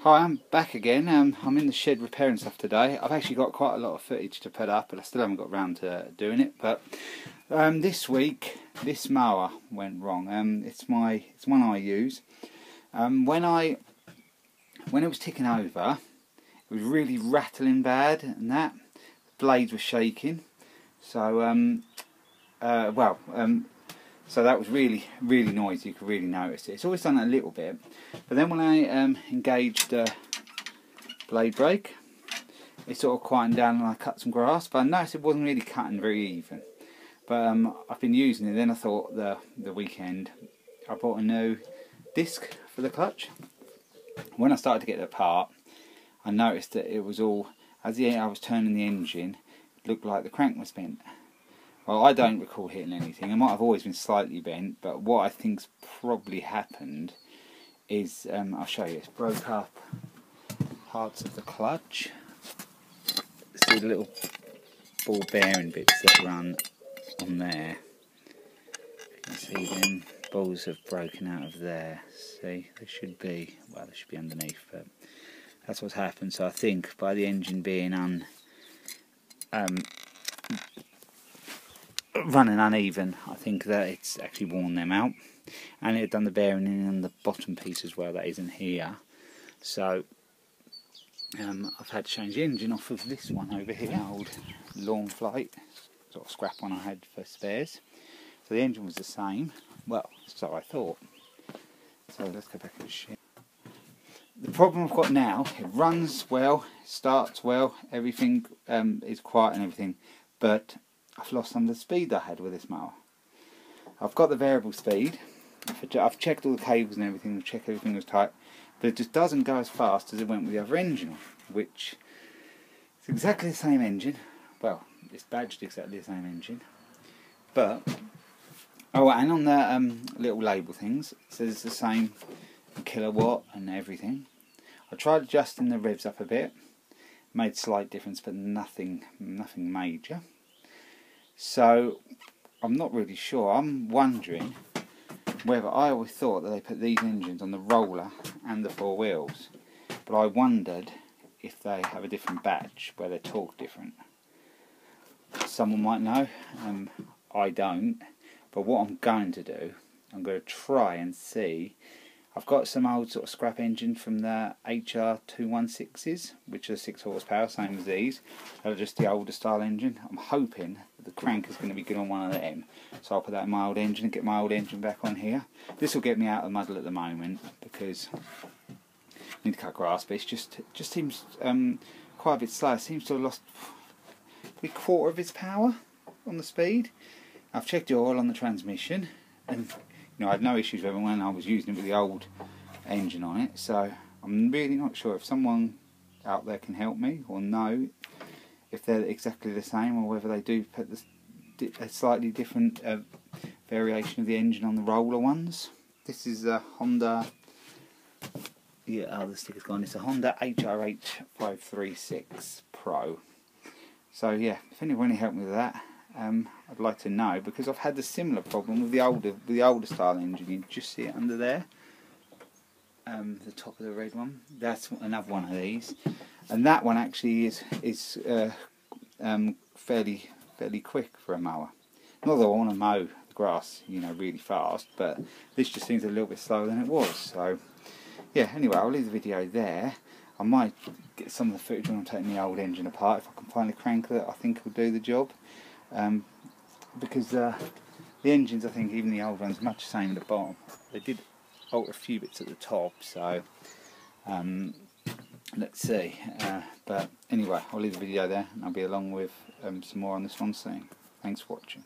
Hi, I'm back again. I'm in the shed repairing stuff today. I've actually got quite a lot of footage to put up, but I still haven't got around to doing it. But this week, this mower went wrong. It's one I use. When it was ticking over, it was really rattling bad, and that the blades were shaking. So so that was really noisy. You could really notice it. It's always done that a little bit, but then when I engaged the blade brake, it sort of quietened down and I cut some grass. But I noticed it wasn't really cutting very even. But I've been using it. Then I thought the weekend I bought a new disc for the clutch. When I started to get it apart, I noticed that it was all, as I was turning the engine, it looked like the crank was bent. Well, I don't recall hitting anything. It might have always been slightly bent, but what I think's probably happened is, I'll show you, it's broke up parts of the clutch. See the little ball bearing bits that run on there. You can see them balls have broken out of there. See, they should be underneath, but that's what's happened. So I think by the engine being running uneven, I think that it's actually worn them out, and it had done the bearing in on the bottom piece as well that isn't here. So I've had to change the engine off of this one over here, old Lawn Flight, sort of scrap one I had for spares. So the engine was the same, well, so I thought. So let's go back to the shed. The problem I've got now, it runs well, it starts well, everything is quiet and everything, but I've lost some of the speed I had with this mower. I've got the variable speed, I've checked all the cables and everything, checked everything was tight, but it just doesn't go as fast as it went with the other engine, which is exactly the same engine. Well, it's badged exactly the same engine, but, oh, and on the little label things, it says it's the same kilowatt and everything. I tried adjusting the revs up a bit, made slight difference, but nothing major. So I'm not really sure. I'm wondering whether, I always thought that they put these engines on the roller and the four wheels, but I wondered if they have a different batch where they're torqued different. Someone might know. I don't. But what I'm going to do, I'm going to try and see. I've got some old sort of scrap engine from the HRH536s, which are 6 horsepower, same as these. They're just the older style engine. I'm hoping that the crank is going to be good on one of them, so I'll put that in my old engine and get my old engine back on here. This will get me out of the muddle at the moment because I need to cut grass, but it just seems quite a bit slow. It seems to have lost probably a quarter of its power on the speed. I've checked the oil on the transmission, and I had no issues with it when I was using it with the old engine on it, so I'm really not sure if someone out there can help me or know if they're exactly the same, or whether they do put a slightly different variation of the engine on the roller ones. This is a Honda, the sticker's gone, it's a Honda HRH536 Pro. So yeah, if anyone can help me with that, I'd like to know, because I've had the similar problem with the older style engine. You just see it under there, the top of the red one. That's another one of these, and that one actually is fairly quick for a mower. Not that I want to mow the grass, really fast, but this just seems a little bit slower than it was. So yeah. Anyway, I'll leave the video there. I might get some of the footage when I'm taking the old engine apart if I can find a crank that I think will do the job. Because the engines, I think, even the old ones, much the same at the bottom. They did alter a few bits at the top, so let's see. But anyway, I'll leave the video there, and I'll be along with some more on this one soon. Thanks for watching.